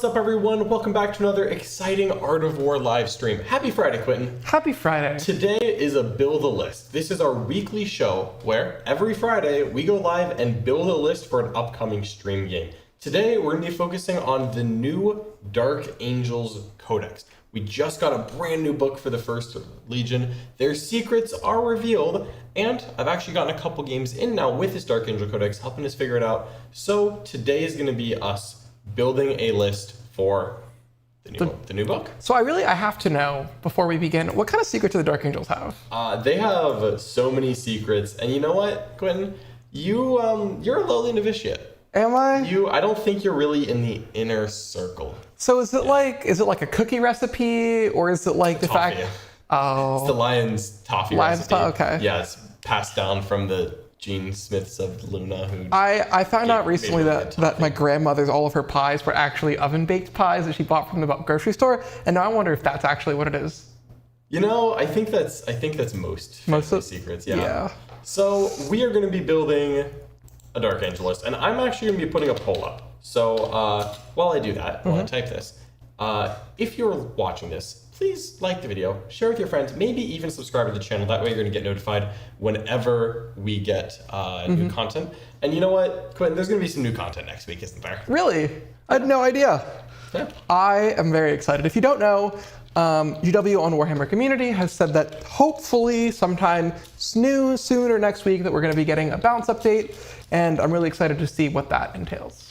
What's up, everyone? Welcome back to another exciting Art of War live stream. Happy Friday, Quentin. Happy Friday. Today is a Build a List. This is our weekly show where every Friday we go live and build a list for an upcoming stream game. Today we're going to be focusing on the new Dark Angels Codex. We just got a brand new book for the First Legion. Their secrets are revealed, and I've actually gotten a couple games in now with this Dark Angel Codex, helping us figure it out. So today is going to be us building a list for the new book. So I have to know, before we begin, what kind of secrets do the Dark Angels have? They have so many secrets, and you know what, Quentin? You're a lowly novitiate. Am I? I don't think you're really in the inner circle. So is it like a cookie recipe, or is it like the Toffee. fact? Oh, It's the Lion's Toffee Lion's recipe. Okay. Yeah, it's passed down from the Gene Smiths of Luna. Who I found out recently made that my grandmother's all of her pies were actually oven baked pies that she bought from the grocery store, and now I wonder if that's actually what it is. You know, I think that's most family secrets. Yeah. So we are going to be building a Dark Angel list, and I'm actually going to be putting a poll up. So while I do that, while I type this, if you're watching this, please like the video, share with your friends, maybe even subscribe to the channel. That way you're going to get notified whenever we get new content. And you know what, Quentin, there's going to be some new content next week, isn't there? Really? I had no idea. Yeah. I am very excited. If you don't know, UW on Warhammer Community has said that hopefully sometime soon or next week that we're going to be getting a balance update, and I'm really excited to see what that entails.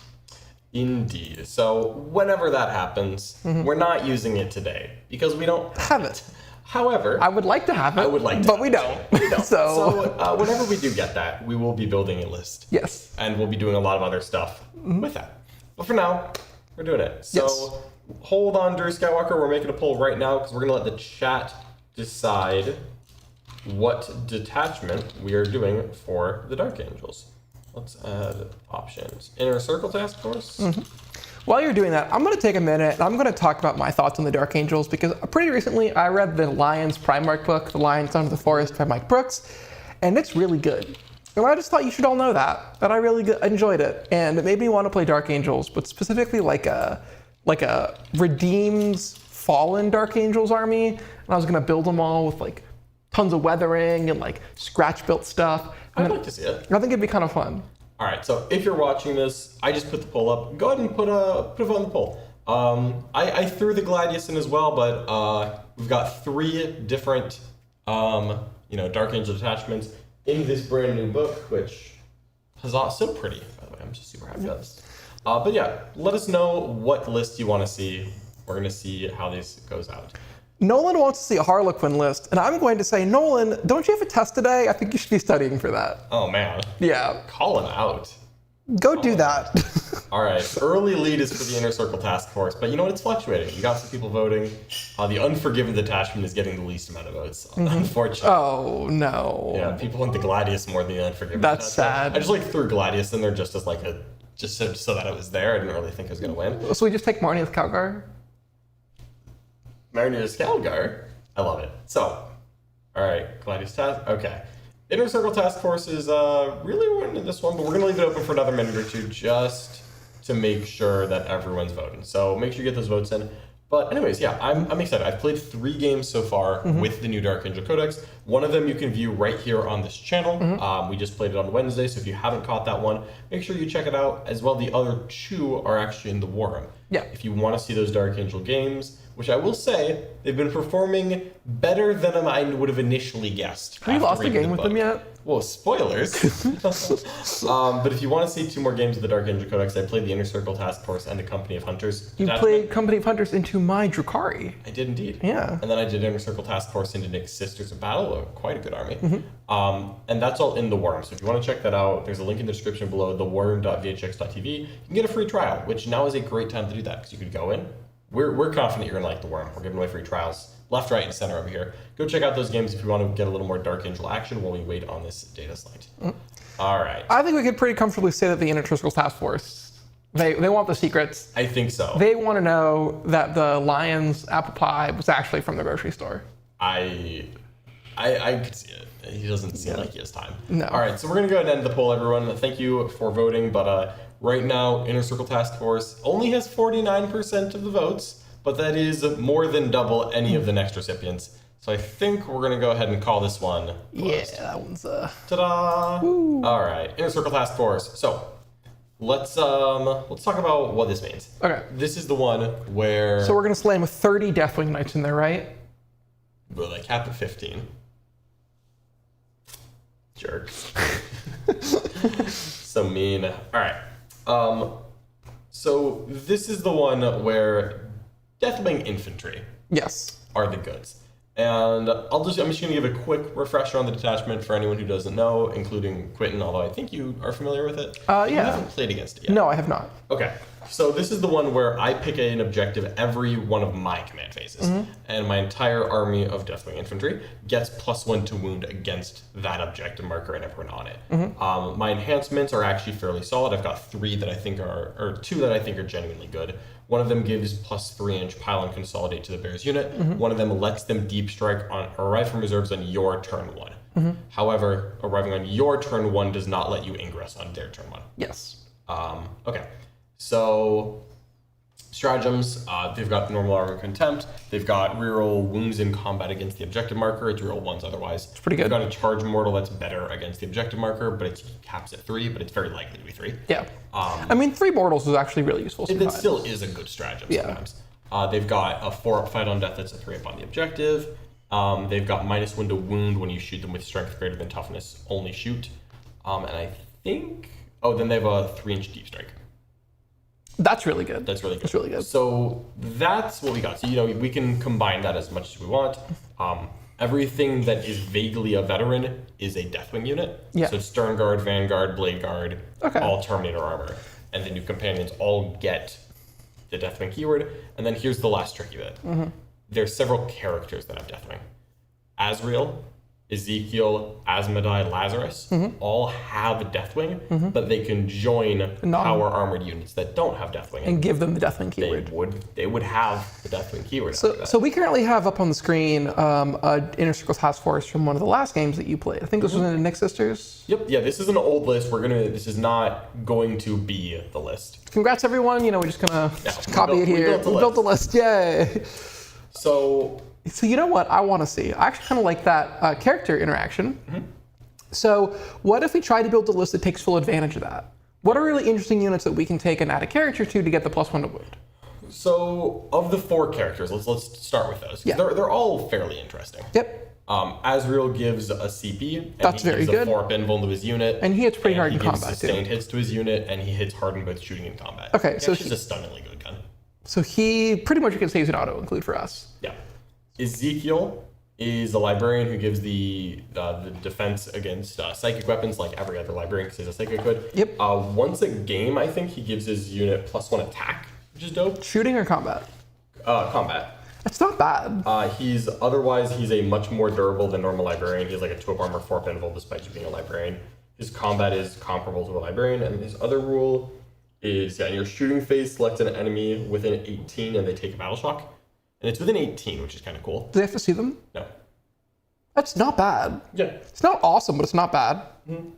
Indeed. So whenever that happens, we're not using it today because we don't have it. However, I would like to have it. I would like to, but we don't. So whenever we do get that, we will be building a list. Yes. And we'll be doing a lot of other stuff with that. But for now, we're doing it. So hold on, Drew Skywalker. We're making a poll right now because we're going to let the chat decide what detachment we are doing for the Dark Angels. Let's add options. Inner Circle Task Force. While you're doing that, I'm going to take a minute and I'm going to talk about my thoughts on the Dark Angels, because pretty recently I read the Lions Primarch book, The Lions Under the Forest by Mike Brooks, and it's really good. And I just thought you should all know that I really enjoyed it, and it made me want to play Dark Angels, but specifically like a redeems fallen Dark Angels army, and I was going to build them all with like tons of weathering and like scratch built stuff. I'd like to see it. I think it'd be kind of fun. All right, so if you're watching this, I just put the poll up. Go ahead and put a vote in the poll. I threw the Gladius in as well, but we've got 3 different, Dark Angel detachments in this brand new book, which is so pretty, by the way. I'm just super happy about this. But yeah, let us know what list you want to see. We're going to see how this goes out. Nolan wants to see a Harlequin list, and I'm going to say, Nolan, don't you have a test today? I think you should be studying for that. Oh, man. Yeah. Call him out. Go do that. All right. Early lead is for the Inner Circle Task Force, but you know what? It's fluctuating. You got some people voting. The Unforgiven detachment is getting the least amount of votes, unfortunately. Oh, no. Yeah, people want the Gladius more than the Unforgiven. That's sad. I just threw Gladius in there just as just so that it was there. I didn't really think I was going to win. So we just take Marnie with Calgar? Mariner Skalgar. I love it. So, all right, Gladius Task. Okay. Inner Circle Task Force is really winning this one, but we're going to leave it open for another minute or two just to make sure that everyone's voting. So make sure you get those votes in. But anyways, yeah, I'm excited. I've played 3 games so far with the new Dark Angel Codex. One of them you can view right here on this channel. We just played it on Wednesday, so if you haven't caught that one, make sure you check it out. As well, the other 2 are actually in the War Room. Yeah. If you want to see those Dark Angel games, which I will say, they've been performing better than I would have initially guessed. Have you lost a game with them yet? Well, spoilers. But if you want to see 2 more games of the Dark Angel Codex, I played the Inner Circle Task Force and the Company of Hunters. You played Company of Hunters into my Drukhari. I did indeed. Yeah. And then I did Inner Circle Task Force into Nick's Sisters of Battle, quite a good army. And that's all in the War Room. So if you want to check that out, there's a link in the description below, thewarroom.vhx.tv. You can get a free trial, which now is a great time to do that because you could go in. We're confident you're going to like the War Room. We're giving away free trials left, right, and center over here. Go check out those games if you want to get a little more Dark Angel action while we wait on this data slate. All right. I think we could pretty comfortably say that the Inner Circle Task Force, they want the secrets. I think so. They want to know that the Lion's apple pie was actually from the grocery store. I could see it. He doesn't seem like he has time. No. All right, so we're going to go ahead and end the poll, everyone. Thank you for voting, but Right now, Inner Circle Task Force only has 49% of the votes, but that is more than double any of the next recipients. So I think we're going to go ahead and call this one closed. Yeah, that one's Ta-da! Woo. All right, Inner Circle Task Force. So let's talk about what this means. Okay. This is the one where So we're gonna slam with 30 Deathwing Knights in there, right? well, they cap at 15. Jerks. So mean. All right. So this is the one where Deathwing Infantry Yes. are the goods. And I'm just going to give a quick refresher on the detachment for anyone who doesn't know, including Quentin, although I think you are familiar with it. Yeah. You haven't played against it yet. No, I have not. Okay. So this is the one where I pick an objective every one of my command phases. And my entire army of Deathwing Infantry gets +1 to wound against that objective marker and everyone on it. My enhancements are actually fairly solid. I've got 3 that I think are, or 2 that I think are genuinely good. One of them gives +3-inch pile and consolidate to the bear's unit. One of them lets them deep strike on or arrive from reserves on your turn 1. However, arriving on your turn 1 does not let you ingress on their turn 1. Yes. Okay. So stratagems, they've got normal armor contempt. They've got reroll wounds in combat against the objective marker. It's reroll 1s otherwise. It's pretty good. They've got a charge mortal that's better against the objective marker, but it caps at 3, but it's very likely to be 3. Yeah. I mean, 3 mortals is actually really useful It sometimes. still is a good stratagem Yeah. sometimes. They've got a 4-up fight on death that's a 3-up on the objective. They've got -1 to wound when you shoot them with strength greater than toughness, only shoot. And I think... Oh, then they have a 3-inch deep strike. That's really good. That's really good. That's really good. So that's what we got. So, we can combine that as much as we want. Everything that is vaguely a veteran is a Deathwing unit. Yeah. So Stern Guard, Vanguard, Blade Guard, Okay. all Terminator armor. And the new companions all get the Deathwing keyword. And then here's the last tricky bit. There's several characters that have Deathwing. Azrael, Ezekiel, Asmodai, Lazarus all have Deathwing, but they can join power armored units that don't have Deathwing. And give them the Deathwing keyword. They would have the Deathwing keyword. after that. So we currently have up on the screen a Inner Circle Task Force from one of the last games that you played. I think this was in the Nick Sisters. Yep. Yeah. This is an old list. This is not going to be the list. Congrats, everyone. We're just gonna copy we it here. built the list. Yay. So you know what I want to see? I actually kind of like that character interaction. So what if we try to build a list that takes full advantage of that? What are really interesting units that we can take and add a character to get the +1 to wound? So of the 4 characters, let's start with those. Yeah. They're all fairly interesting. Yep. Azrael gives a CP. And That's he very gives good. a 4-up invuln to his unit. And he hits pretty hard in he gives combat, too. sustained hits to his unit, and he hits hard in both shooting and combat. Okay, so he's a stunningly good gun. So he pretty much, you can say he's an auto include for us. Yeah. Ezekiel is a librarian who gives the defense against psychic weapons like every other librarian because he's a psychic would. Yep. Once a game, I think he gives his unit +1 attack, which is dope. Shooting or combat? Combat. It's not bad. He's a much more durable than normal librarian. He has like a 2-up armor, 4-up invul despite you being a librarian. His combat is comparable to a librarian, and his other rule is in your shooting phase, select an enemy within 18 and they take a battle shock. And it's within 18, which is kind of cool. Do they have to see them? No. That's not bad. Yeah. It's not awesome, but it's not bad. And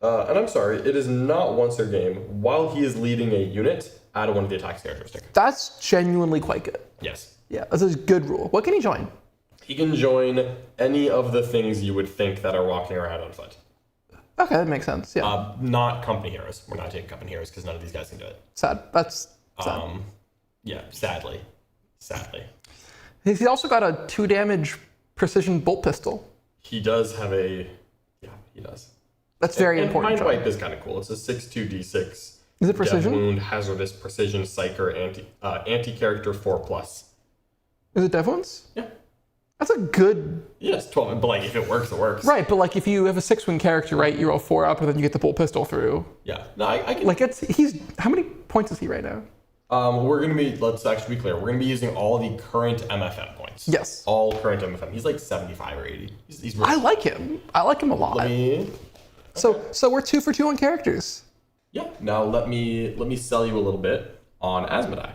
I'm sorry, it is not once a game. While he is leading a unit, add 1 of the attacks characteristic. That's genuinely quite good. Yes. Yeah, that's a good rule. What can he join? He can join any of the things you would think that are walking around on foot. Okay, that makes sense. Yeah. Not company heroes. We're not taking company heroes because none of these guys can do it. Sad. That's sad. Yeah, sadly. He's also got a 2 damage precision bolt pistol. He does have a... Yeah, he does. That's very and important. Mind Wipe is kind of cool. It's a 6/2d6. Is it precision? Death wound, hazardous, precision, psyker, anti-character 4+. Is it dev wounds? Yeah. That's a good... Yes, 12. But like, if it works, it works. Right, but like if you have a 6-wing character, right, you roll 4 up and then you get the bolt pistol through. Yeah. No, I can... Like he's... How many points is he right now? We're going to be... Let's actually be clear. We're going to be using all the current MFM points. Yes. All current MFM. He's like 75 or 80. He's really... I like him. I like him a lot. Let me... So we're 2 for 2 on characters. Yeah. Now let me sell you a little bit on Asmodai.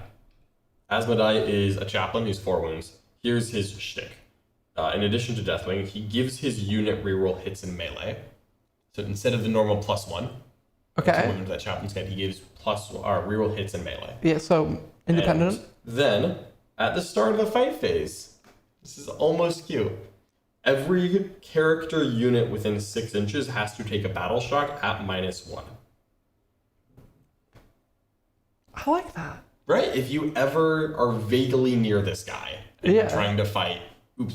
Asmodai is a chaplain who's 4 wounds. Here's his shtick. In addition to Deathwing, he gives his unit reroll hits in melee. So instead of the normal +1, Okay. Moving to that chaplain's guide, he gives reroll hits and melee. Yeah, so independent. And then, at the start of the fight phase, this is almost cute. Every character unit within 6 inches has to take a battle shock at -1. I like that. Right? If you ever are vaguely near this guy and Yeah. you're trying to fight,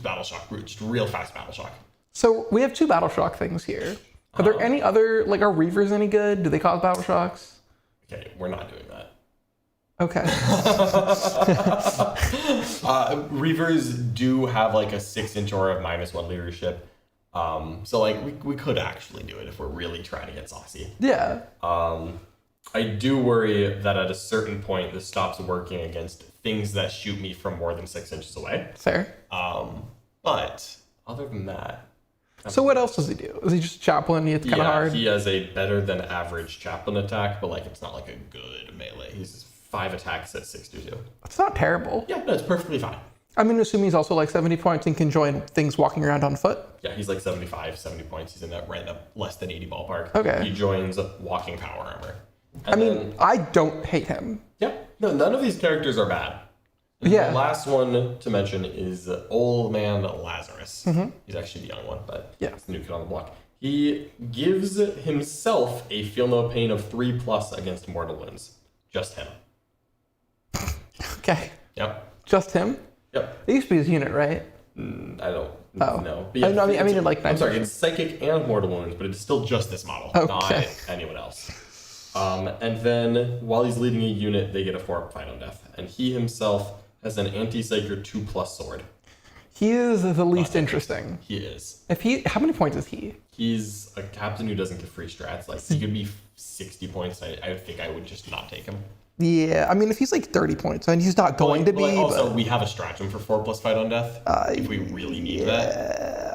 battle shock, just real fast battle shock. So we have 2 battle shock things here. Are there any other, like, are Reavers any good? Do they cause battle shocks? Okay, we're not doing that. Okay. Reavers do have like a 6-inch aura of -1 leadership. So like we could actually do it if we're really trying to get saucy. Yeah. I do worry that at a certain point this stops working against things that shoot me from more than 6 inches away. Fair. But other than that. So what else does he do? Is he just chaplain? It's kind of hard. He has a better than average chaplain attack, but like it's not like a good melee. He's 5 attacks at 6-2. It's not terrible. Yeah, no, it's perfectly fine. I'm going to assume he's also like 70 points and can join things walking around on foot. Yeah, he's like 75, 70 points. He's in that random less than 80 ballpark. Okay. He joins walking power armor. I mean, I don't hate him. Yeah, no, none of these characters are bad. And Yeah. The last one to mention is Old Man Lazarus. He's actually the young one, but Yeah. it's the new kid on the block. He gives himself a feel no pain of 3+ against mortal wounds. Just him. Okay. Yep. Just him? Yep. It used to be his unit, right? I don't Oh. know. But I mean, like, I'm sorry, it's psychic and mortal wounds, but it's still just this model, Okay. not anyone else. And then while he's leading a unit, they get a 4-up fight on death. And he himself has an anti-psyker 2+ sword. He is the least interesting. He is. How many points is he? He's a captain who doesn't get free strats. Like, he could be 60 points. I think I would just not take him. Yeah, I mean, if he's like 30 points, and he's not going to be. Like, also, but we have a stratagem for 4+ fight on death if we really need that.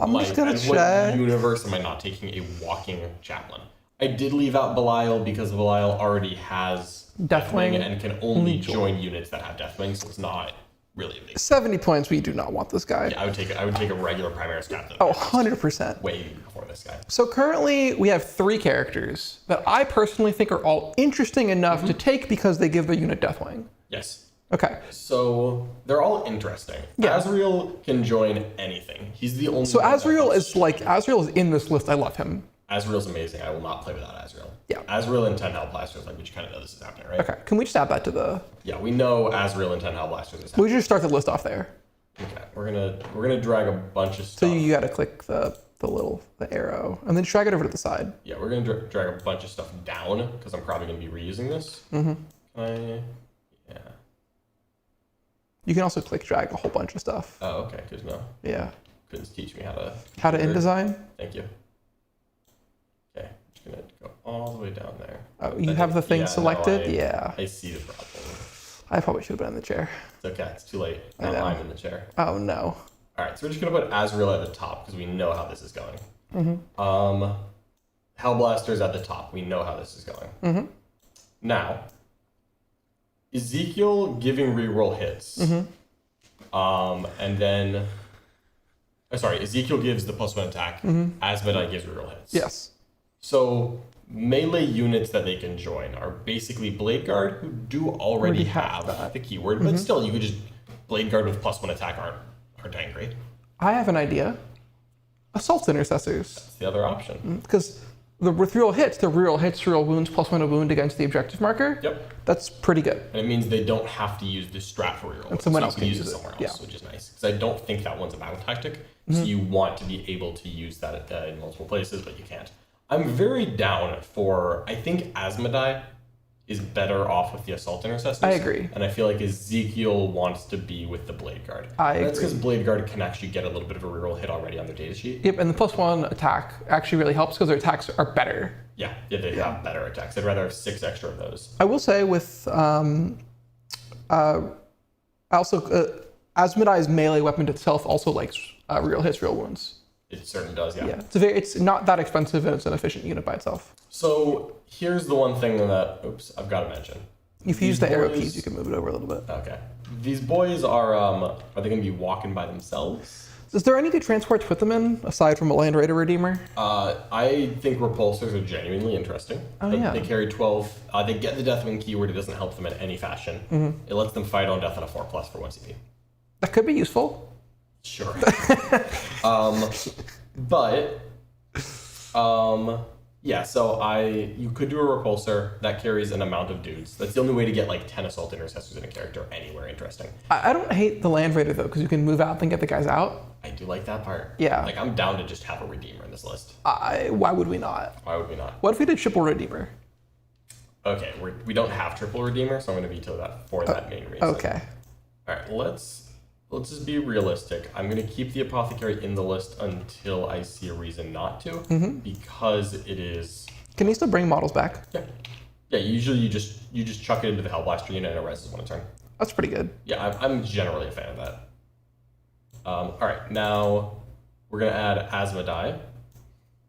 I'm just gonna and check. What universe am I not taking a walking chaplain? I did leave out Belial because Belial already has Deathwing and can only join units that have Deathwing, so it's not really a big. 70 points, we do not want this guy. Yeah, I would take a regular Primaris captain. Oh, 100%. Way before this guy. So currently, we have 3 characters that I personally think are all interesting enough to take because they give their unit Deathwing. Yes. Okay. So they're all interesting. Yeah. Azrael can join anything. He's the only. So one that Azrael can- is in this list. I love him. Azrael's amazing. I will not play without Azrael. Yeah. Azrael and 10 Hellblasters, like, we kind of know this is happening, right? Okay. Can we just add that to the? Yeah, we know Azrael and 10 Hellblasters is We happening. should just start the list off there. Okay, we're gonna drag a bunch of So stuff. you got to click the arrow and then drag it over to the side. Yeah, we're gonna drag a bunch of stuff down because I'm probably gonna be reusing this. Yeah. You can also click drag a whole bunch of stuff. Oh, okay, good to know. Yeah. Couldn't teach me how to. How to InDesign? Thank you. Okay, just gonna go all the way down there. Oh, you have the thing Yeah, selected? no, Yeah. I see the problem. I probably should have been in the chair. It's okay. It's too late. I Now know. I'm in the chair. Oh, no. All right, so we're just gonna put Azrael at the top because we know how this is going. Hellblaster's at the top. We know how this is going. Now, Ezekiel giving reroll hits. And then, Ezekiel gives the +1 attack. Asmodai gives reroll hits. Yes. So melee units that they can join are basically Blade Guard, who do already have that. the keyword, but still, you could just Blade Guard with +1 attack aren't dang great. I have an idea. Assault intercessors. It's the other option. Because with real hits, real wounds +1 a wound against the objective marker. Yep. That's pretty good. And it means they don't have to use this strat for reroll. And someone else you can use use it it. somewhere else, Yeah. which is nice. Because I don't think that one's a battle tactic. So you want to be able to use that in multiple places, but you can't. I'm very down for, I think Asmodai is better off with the Assault Intercessors. I agree. And I feel like Ezekiel wants to be with the Blade Guard. I That's agree. because Blade Guard can actually get a little bit of a reroll hit already on their data sheet. Yep, and the +1 attack actually really helps because their attacks are better. Yeah, they have better attacks. I'd rather have 6 extra of those. I will say with Asmodai's melee weapon itself also likes real hits, real wounds. It certainly does, Yeah, it's not that expensive and it's an efficient unit by itself. So here's the one thing that, I've got to mention. If you use the arrow boys- keys, you can move it over a little bit. Okay. These boys are they going to be walking by themselves? Is there any good transports with them in, aside from a Land Raider Redeemer? I think repulsors are genuinely interesting. Oh, yeah. They carry 12. They get the Deathwing keyword. It doesn't help them in any fashion. Mm-hmm. It lets them fight on death on a 4+ for 1 CP. That could be useful. Sure. But yeah, so you could do a repulsor that carries an amount of dudes. That's the only way to get like 10 assault intercessors in a character anywhere interesting. I don't hate the Land Raider though, because you can move out and get the guys out. I do like that part. Yeah. Like I'm down to just have a Redeemer in this list. Why would we not? Why would we not? What if we did triple Redeemer? Okay, we don't have triple Redeemer, so I'm going to veto that for that main reason. Okay. All right, let's just be realistic. I'm going to keep the Apothecary in the list until I see a reason not to, because it is... Can you still bring models back? Yeah. Yeah, usually you just chuck it into the Hellblaster unit and it reses 1 a turn. That's pretty good. Yeah, I'm generally a fan of that. All right, now we're going to add Asmodai.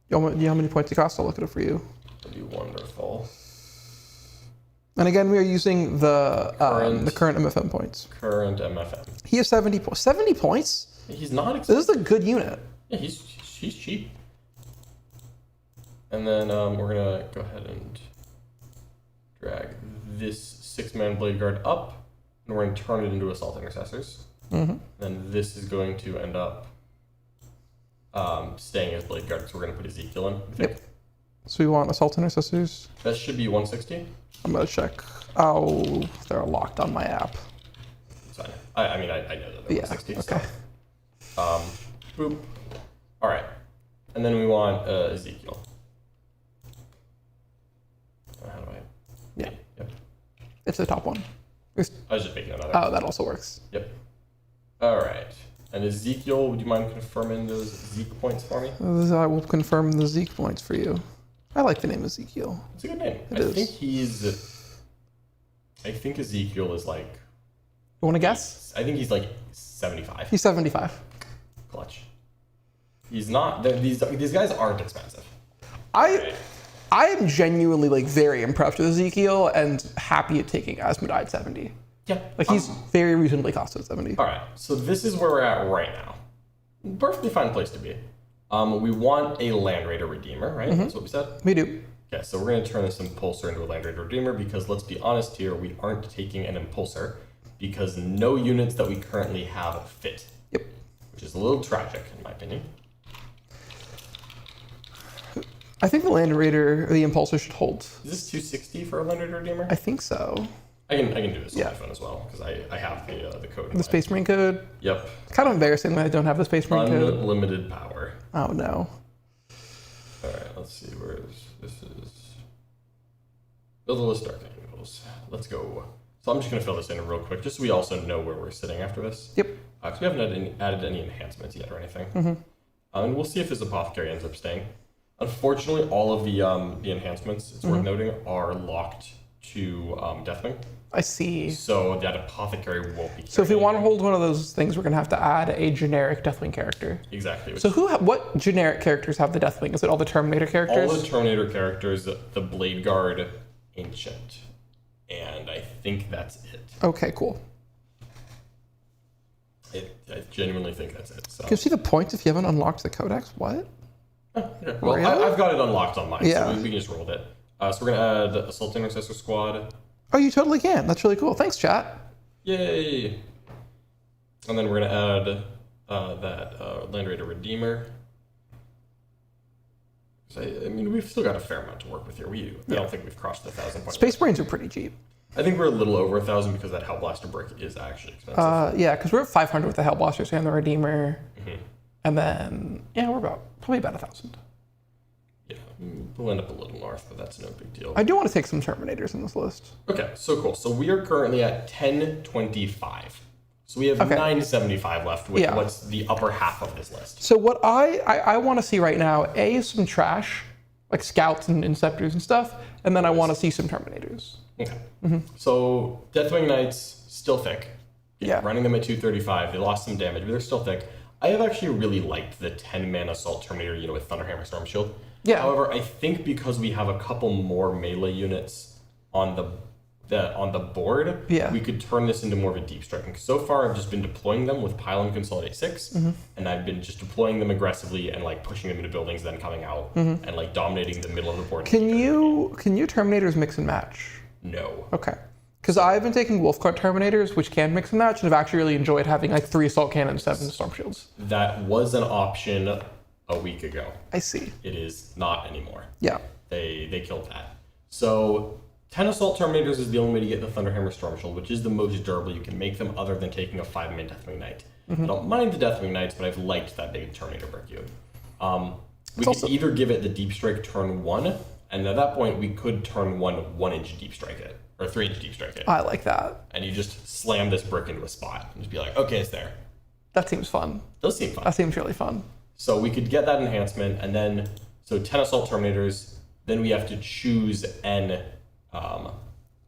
You know how many points it costs? I'll look it up for you. That'd be wonderful. And again, we are using the current MFM points. Current MFM. He has 70 points. 70 points? He's not expensive. This is a good unit. Yeah, he's cheap. And then we're going to go ahead and drag this 6-man Blade Guard up, and we're going to turn it into Assault Intercessors. Then this is going to end up staying as Blade Guard, so we're going to put Ezekiel in, I think. Yep. So we want Assault Intercessors. That should be 160. I'm going to check. Oh, they're locked on my app. It's fine. I mean, I know that they're 160. Okay. So. Boop. All right. And then we want Ezekiel. How do I? Yeah. Yep. It's the top one. I was just making another. Oh, that also works. Yep. All right. And Ezekiel, would you mind confirming those Zeke points for me? I will confirm the Zeke points for you. I like the name Ezekiel. It's a good name. It is. I think Ezekiel is like... You want to guess? I think he's like 75. He's 75. Clutch. He's not... These guys aren't expensive. I am genuinely like very impressed with Ezekiel and happy at taking Asmodai at 70. Yeah. Like he's very reasonably costed at 70. All right. So this is where we're at right now. Perfectly fine place to be. We want a Land Raider Redeemer, right? That's what we said? We do. Okay, so we're going to turn this Impulsor into a Land Raider Redeemer because let's be honest here, we aren't taking an Impulsor because no units that we currently have fit. Yep. Which is a little tragic, in my opinion. I think the Land Raider, the Impulsor should hold. Is this 260 for a Land Raider Redeemer? I think so. I can do this on my phone as well because I have the code. The Space Marine code? Yep. It's kind of embarrassing that I don't have the Space Marine code. Unlimited power. Oh no. All right, let's see where this is. Build a list Dark Angels. Let's go. So I'm just going to fill this in real quick just so we also know where we're sitting after this. Yep. Because we haven't added any enhancements yet or anything. And we'll see if this Apothecary ends up staying. Unfortunately, all of the enhancements, it's worth noting, are locked to Deathwing. I see. So that Apothecary won't be. So if we want to hold one of those things, we're going to have to add a generic Deathwing character. Exactly. So what generic characters have the Deathwing? Is it all the Terminator characters? All the Terminator characters, the Blade Guard, Ancient, and I think that's it. Okay, cool. I genuinely think that's it. So. Can you see the points if you haven't unlocked the Codex? What? Okay. Well, Really? I've got it unlocked on mine, Yeah. so we can just roll it. So we're going to add Assault Intercessor Squad. Oh, you totally can. That's really cool. Thanks, chat. Yay! And then we're going to add that Land Raider Redeemer. So, I mean, we've still got a fair amount to work with here. I don't think we've crossed the 1,000 point. Space Marines are pretty cheap. I think we're a little over 1,000 because that Hellblaster brick is actually expensive. Yeah, because we're at 500 with the Hellblasters and the Redeemer. And then, yeah, we're probably about 1,000. Yeah, we'll end up a little north, but that's no big deal. I do want to take some Terminators in this list. Okay, so cool. So we are currently at 1025. So we have 975 left with what's the upper half of this list. So what I want to see right now, A, is some trash, like Scouts and Inceptors and stuff, and then I want to see some Terminators. Okay. So Deathwing Knights, still thick. Yeah. Running them at 235. They lost some damage, but they're still thick. I have actually really liked the 10-man Assault Terminator unit with Thunderhammer Storm Shield. Yeah. However, I think because we have a couple more melee units on the on the board, Yeah. we could turn this into more of a deep striking. 'Cause so far, I've just been deploying them with pile and consolidate 6, and I've been just deploying them aggressively and like pushing them into buildings, then coming out and like dominating the middle of the board. Can you Terminators mix and match? No. Okay. Because I've been taking Wolfcart Terminators, which can mix and match, and I've actually really enjoyed having like 3 assault cannons, 7 storm shields. That was an option a week ago. I see. It is not anymore. Yeah. They killed that. So 10 assault terminators is the only way to get the Thunderhammer Storm Shield, which is the most durable you can make them, other than taking a 5-man Deathwing Knight. I don't mind the Deathwing Knights, but I've liked that big Terminator brick unit. We could either give it the Deep Strike turn 1, and at that point we could turn 1-inch Deep Strike it, or 3-inch Deep Strike it. I like that. And you just slam this brick into a spot and just be like, okay, it's there. That seems fun. Does seem fun. That seems really fun. So we could get that enhancement, and then, so 10 assault terminators, then we have to choose A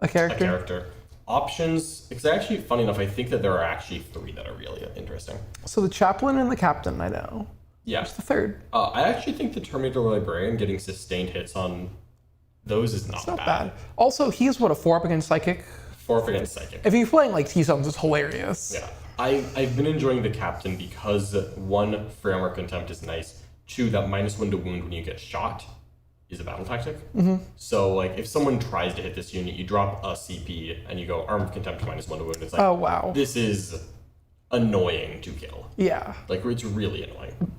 character? a character. Options, it's actually funny enough, I think that there are actually 3 that are really interesting. So the chaplain and the captain, I know. Yeah. What's the third? I actually think the Terminator Librarian getting sustained hits on those is not, It's not bad. Also, he's what, a 4 up against Psychic? 4 up against Psychic. If you're playing like T-Zones, it's hilarious. Yeah. I've been enjoying the Captain because 1, Free Armor Contempt is nice. 2, that -1 to wound when you get shot is a battle tactic. So like if someone tries to hit this unit, you drop a CP and you go Arm of Contempt -1 to wound. It's like, Oh, wow. this is annoying to kill. Yeah. Like it's really annoying.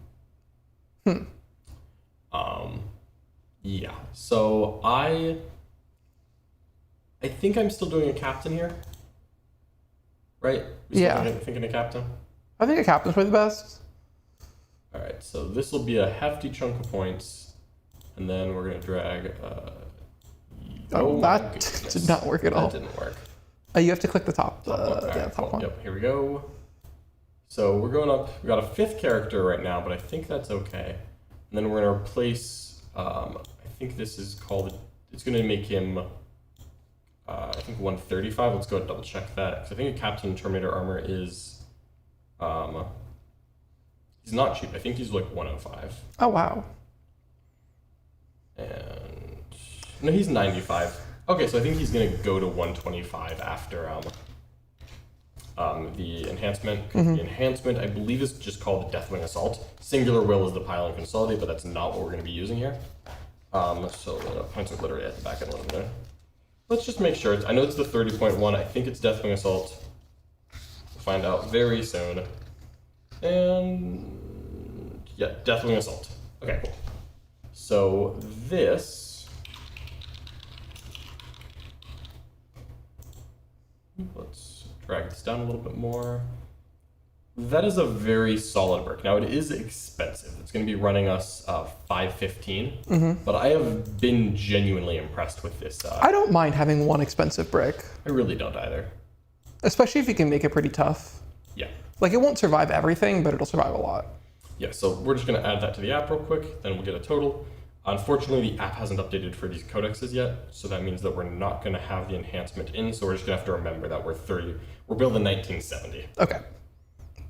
Yeah. So I think I'm still doing a captain here. Right? We still Yeah. thinking a captain? I think a captain's probably the best. Alright, so this will be a hefty chunk of points. And then we're gonna drag Oh, my that goodness. did not work at all. That didn't work. You have to click the top. Alright, Top one. Yep, here we go. So we're going up. We got a 5th character right now, but I think that's okay. And then we're gonna replace. I think this is called. It's gonna make him. I think 135. Let's go ahead and double check that. Because I think a Captain Terminator armor is. He's not cheap. I think he's like 105. Oh, wow. And no, he's 95. Okay, so I think he's gonna go to 125 after the enhancement. The enhancement, I believe, is just called the Deathwing Assault. Singular Will is the pile and consolidate, but that's not what we're gonna be using here. So the points are literally at the back end of there. Let's just make sure. I know it's the 30.1. I think it's Deathwing Assault. We'll find out very soon. And yeah, Deathwing Assault. Okay, cool. So this, let's drag this down a little bit more. That is a very solid brick. Now it is expensive. It's going to be running us 515, but I have been genuinely impressed with this. I don't mind having one expensive brick, I really don't either. especially if you can make it pretty tough. Yeah. Like, it won't survive everything, but it'll survive a lot. Yeah, so we're just going to add that to the app real quick, then we'll get a total. Unfortunately, the app hasn't updated for these codexes yet, so that means that we're not going to have the enhancement in, so we're just going to have to remember that we're building 1970. Okay.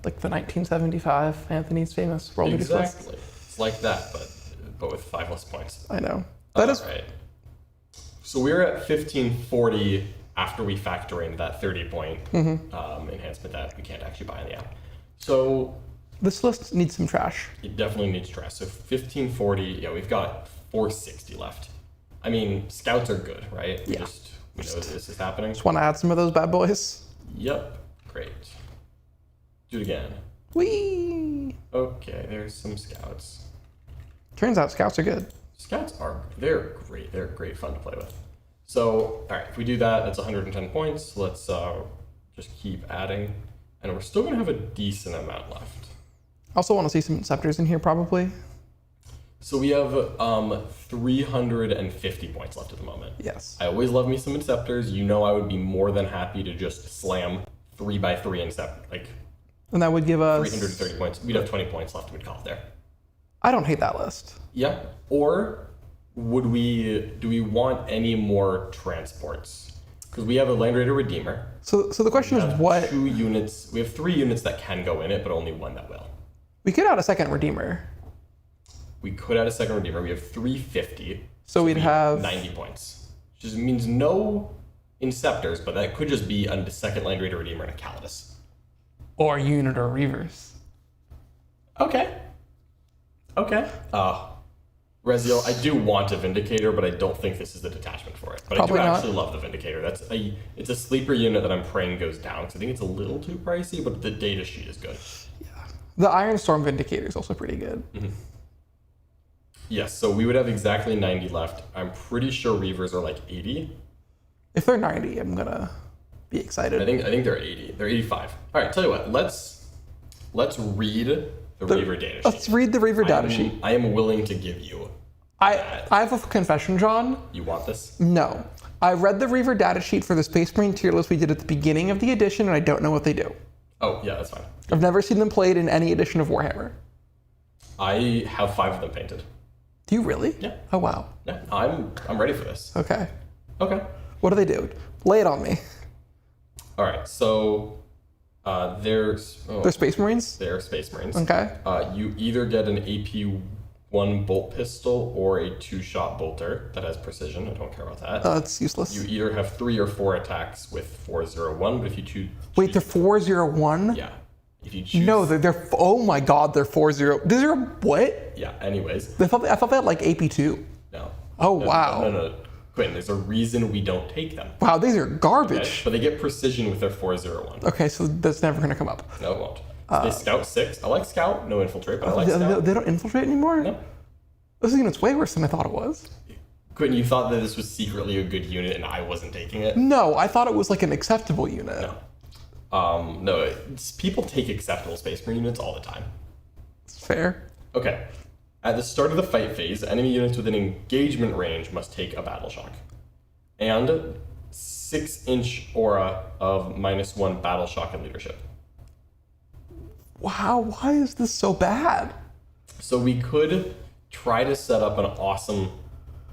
Like the 1975 Anthony's famous World Leaders list. Exactly. It's like that, but with 5 less points. I know. That is right. So we're at 1540 after we factor in that 30-point enhancement that we can't actually buy in the app. So This list needs some trash. it definitely needs trash. So 1540, yeah, we've got 460 left. I mean, scouts are good, right? Yeah. We know this is happening. Just want to add some of those bad boys. Yep, great. Do it again. Whee! Okay, there's some scouts. Turns out scouts are good. Scouts they're great. They're great fun to play with. So, all right, if we do that, that's 110 points. Let's just keep adding. And we're still going to have a decent amount left. Also want to see some Inceptors in here, probably. So we have 350 points left at the moment. Yes. I always love me some Inceptors. You know I would be more than happy to just slam 3x3 Incept, like And that would give us... 330 points. We'd have 20 points left. We'd call it there. I don't hate that list. Yeah. Or do we want any more transports? Because we have a Land Raider Redeemer. So the question is what... 2 units. We have 3 units that can go in it, but only 1 that will. We could add a second Redeemer. We could add a second Redeemer. We have 350. So we'd have... 90 points. Which just means no Inceptors, but that could just be a second Land Raider Redeemer and a Calidus. Or unit or reavers. Okay. Reziel, I do want a Vindicator, but I don't think this is the detachment for it. But Probably I do not. actually love the Vindicator. It's a sleeper unit that I'm praying goes down, because I think it's a little too pricey, but the data sheet is good. The Iron Storm Vindicator is also pretty good. Yes, so we would have exactly 90 left. I'm pretty sure Reavers are like 80. If they're 90, I'm gonna be excited. I think they're 80. They're 85. All right, tell you what. Let's read the Reaver data sheet. Let's read the Reaver data sheet. I am willing to give you. I have a confession, John. You want this? No. I read the Reaver data sheet for the Space Marine tier list we did at the beginning of the edition, and I don't know what they do. Oh, yeah, that's fine. I've never seen them played in any edition of Warhammer. I have 5 of them painted. Do you really? Yeah. Oh, wow. Yeah, I'm ready for this. Okay. Okay. What do they do? Lay it on me. All right, so they're Space Marines? They're Space Marines. Okay. You either get an AP1 bolt pistol or a 2-shot bolter that has precision. I don't care about that. That's useless. You either have 3 or 4 attacks with 401, but if you choose... Wait, they're 401? Yeah. If you choose... No, they're oh my god, they're 40. These are what? Yeah, anyways. I thought they had like AP2. No. Oh, wow. No. Quinn, there's a reason we don't take them. Wow, these are garbage. Okay? But they get precision with their 401. Okay, so that's never going to come up. No, it won't. They Scout 6. I like Scout, no Infiltrate, but I like Scout. They don't infiltrate anymore? No. This unit's way worse than I thought it was. Quinn, you thought that this was secretly a good unit and I wasn't taking it? No, I thought it was like an acceptable unit. No. People take acceptable Space Marine units all the time. It's fair. Okay. At the start of the fight phase, enemy units within engagement range must take a battle shock. And 6-inch aura of -1 battle shock and leadership. Wow, why is this so bad? So we could try to set up an awesome...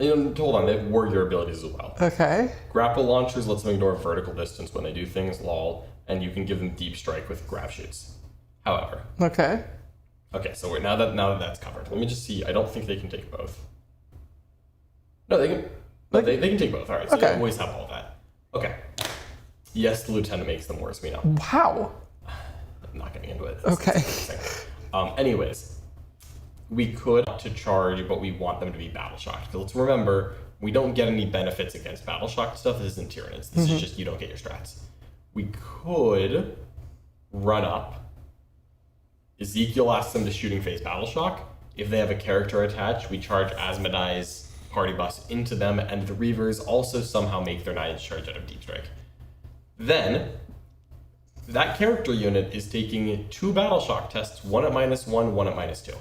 hold on, they have warrior abilities as well. Okay. Grapple launchers lets them ignore vertical distance when they do things, lol, and you can give them deep strike with grav shoots. However. Okay, so now that that's covered, let me just see. I don't think they can take both. No, they can. No, they can take both. All right, so you always have all that. Okay. Yes, the lieutenant makes them worse. We know. Wow. I'm not getting into it. Okay. Anyways, we could to charge, but we want them to be battle shocked. Because let's remember, we don't get any benefits against battle shocked stuff. This isn't Tyranids. This is just you don't get your strats. We could run up. Ezekiel asks them to shooting phase battle shock. If they have a character attached, we charge Asmodee's party bus into them, and the Reavers also somehow make their 9-inch charge out of deep strike. Then, that character unit is taking 2 battle shock tests, one at -1, one at -2.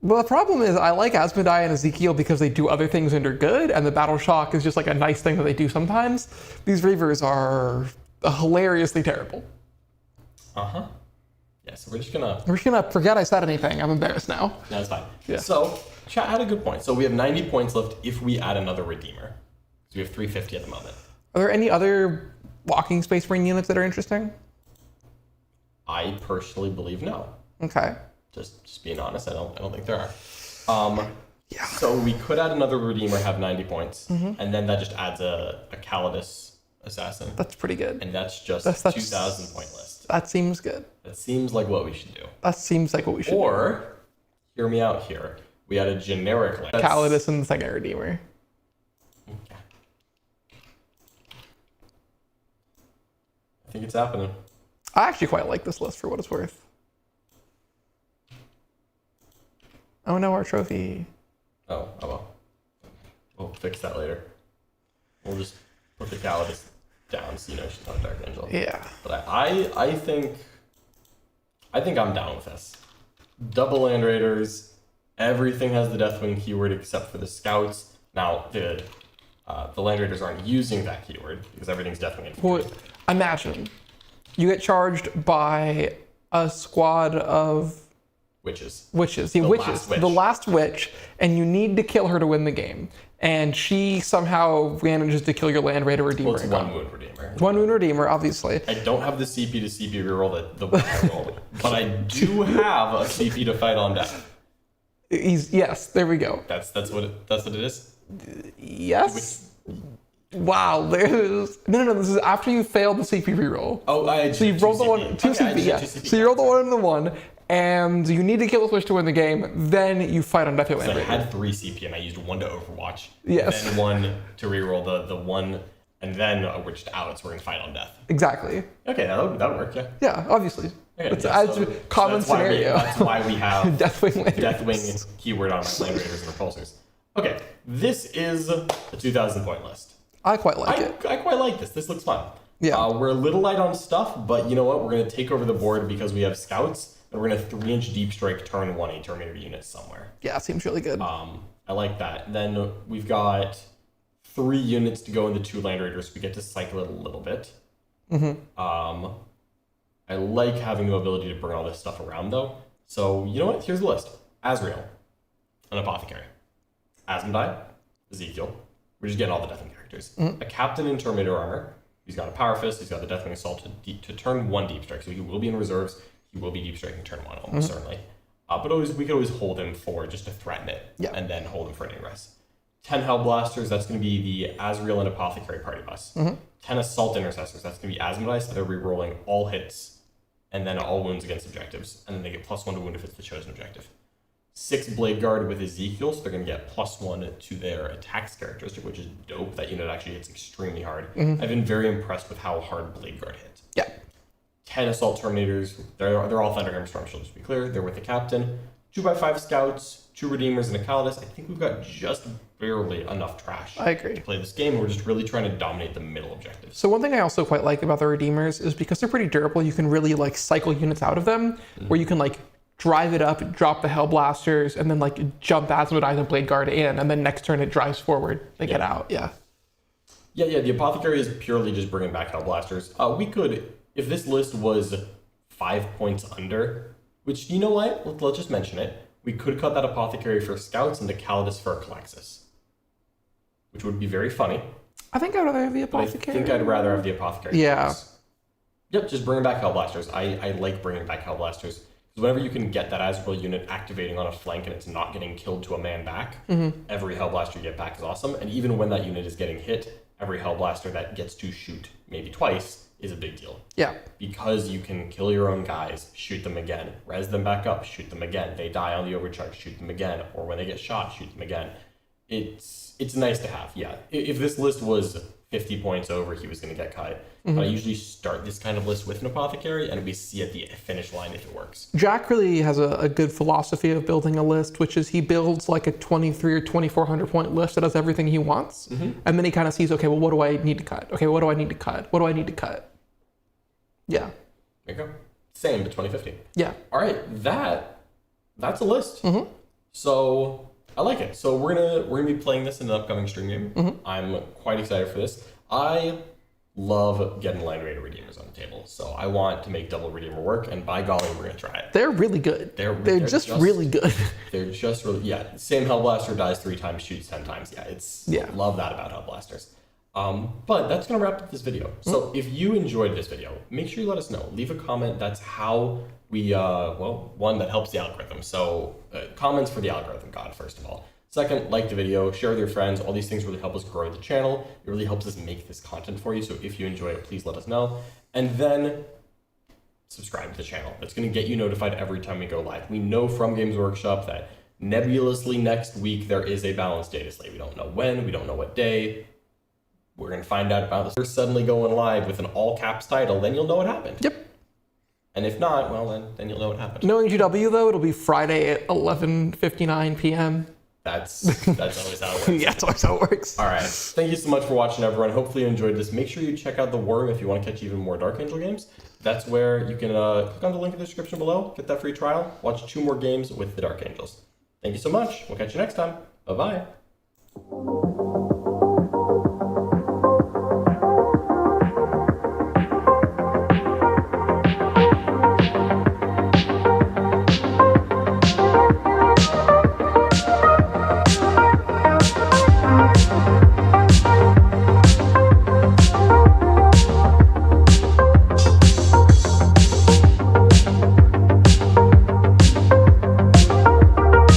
Well, the problem is I like Asmodee and Ezekiel because they do other things and are good, and the Battle Shock is just like a nice thing that they do sometimes. These Reavers are hilariously terrible. Yeah, so we're just gonna forget I said anything. I'm embarrassed now. No, it's fine. Yeah. So, chat had a good point. So we have 90 points left if we add another Redeemer. So we have 350 at the moment. Are there any other walking Space Marine units that are interesting? I personally believe no. Okay. Just being honest, I don't think there are. Yeah. So we could add another Redeemer, have 90 points, and then that just adds a Calidus assassin. That's pretty good. And that's just 2,000 point list. That seems good. That seems like what we should do. That seems like what we should do. Or, hear me out here, we add a generic list. Calidus and the second Redeemer. Okay. I think it's happening. I actually quite like this list for what it's worth. Oh no, our trophy. Oh well. We'll fix that later. We'll just put the Calidus down so you know she's not a Dark Angel. Yeah. But I think I'm down with this. Double Land Raiders. Everything has the Deathwing keyword except for the Scouts. Now the Land Raiders aren't using that keyword because everything's Deathwing infantry. Well, imagine you get charged by a squad of Witches. The last witch, and you need to kill her to win the game. And she somehow manages to kill your Land Raider Redeemer. Well, it's one Wound Redeemer. One Wound Redeemer, obviously. I don't have the CP to CP reroll that the I rolled, but I do have a CP to fight on death. Yes, there we go. That's what it is. Yes. Wow. No. This is after you failed the CP reroll. Oh, so you rolled the one, two CP, yeah. So you rolled the one and the one, and you need to kill the Switch to win the game. Then you fight on Death Land. So I had 3 CP and I used 1 to Overwatch. Yes. Then 1 to reroll the 1, and then we're just out, so we're gonna fight on death. Exactly. Okay, that would work, yeah. Yeah, obviously. Okay, it's a common scenario. That's why we have Deathwing keyword on Land Raiders and Repulsors. Okay, this is a 2,000 point list. I quite like it. I quite like this. This looks fun. Yeah. We're a little light on stuff, but you know what? We're going to take over the board because we have scouts, and we're going to 3-inch deep strike turn 1 a Terminator unit somewhere. Yeah, seems really good. I like that. Then we've got 3 units to go into 2 Land Raiders. We get to cycle it a little bit. I like having the ability to bring all this stuff around, though. So, you know what? Here's the list. Azrael, an Apothecary. Asmodai, Ezekiel. We're just getting all the Deathwing characters. A Captain in Terminator armor. He's got a Power Fist. He's got the Deathwing Assault to turn 1 deep strike. So he will be in reserves. He will be deep striking turn 1, almost certainly. But we could always hold him for just to threaten it. Yeah. And then hold him for an ingress. 10 Hellblasters, that's going to be the Azrael and Apothecary party bus. 10 Assault Intercessors, that's going to be Asmodai, so they're rerolling all hits and then all wounds against objectives. And then they get +1 to wound if it's the chosen objective. 6 Blade Guard with Ezekiel, so they're going to get +1 to their attacks characteristic, which is dope. That unit actually hits extremely hard. I've been very impressed with how hard Blade Guard hits. Yeah. 10 Assault Terminators, they're all Thunderhammer Storm Shields, to be clear. They're with the Captain. 2x5 Scouts, 2 Redeemers, and a Calidus. I think we've got just barely enough trash I agree. to play this game. We're just really trying to dominate the middle objectives. So one thing I also quite like about the Redeemers is because they're pretty durable, you can really like cycle units out of them, where you can like drive it up, drop the Hellblasters, and then like jump Asmodai and Blade Guard in, and then next turn it drives forward. They get out. Yeah. Yeah, the Apothecary is purely just bringing back Hellblasters. We could, if this list was 5 points under, which, you know what? Let's just mention it. We could cut that Apothecary for Scouts and the Calidus for Calexis, which would be very funny. I think I'd rather have the But I Apothecary. think I'd rather have the Apothecary. Yeah. Yep, just bringing back Hellblasters. I like bringing back Hellblasters. Because whenever you can get that Azrael unit activating on a flank and it's not getting killed to a man back, every Hellblaster you get back is awesome. And even when that unit is getting hit, every Hellblaster that gets to shoot maybe twice is a big deal. Yeah. Because you can kill your own guys, shoot them again, res them back up, shoot them again. They die on the overcharge, shoot them again. Or when they get shot, shoot them again. It's nice to have, yeah. If this list was 50 points over, he was going to get cut. But I usually start this kind of list with an Apothecary, and we see at the finish line if it works. Jack really has a good philosophy of building a list, which is he builds like a 23 or 2,400 point list that does everything he wants. And then he kind of sees, okay, well, what do I need to cut? Okay, what do I need to cut? What do I need to cut? Yeah. There you go. Same, but 2050. Yeah. All right, that's a list. So I like it. So we're gonna be playing this in an upcoming stream game. I'm quite excited for this. I love getting Land Raider Redeemers on the table, so I want to make double Redeemer work, and by golly, we're gonna try it. They're really good. They're just really good. They're just really, yeah. Same Hellblaster dies 3 times, shoots 10 times. Yeah, love that about Hellblasters. But that's gonna wrap up this video. So if you enjoyed this video, make sure you let us know. Leave a comment. That's how we, one, that helps the algorithm. So comments for the algorithm god, first of all. Second, like the video, share with your friends. All these things really help us grow the channel. It really helps us make this content for you. So if you enjoy it, please let us know. And then subscribe to the channel. That's going to get you notified every time we go live. We know from Games Workshop that nebulously next week there is a balanced data slate. We don't know when, we don't know what day. We're going to find out about this. We're suddenly going live with an all caps title, then you'll know what happened. Yep. And if not, well, then you'll know what happened. Knowing GW, though, it'll be Friday at 11:59 p.m. That's always how it works. Yeah, that's always how it works. All right. Thank you so much for watching, everyone. Hopefully you enjoyed this. Make sure you check out the Worm if you want to catch even more Dark Angel games. That's where you can click on the link in the description below, get that free trial, watch 2 more games with the Dark Angels. Thank you so much. We'll catch you next time. Bye-bye.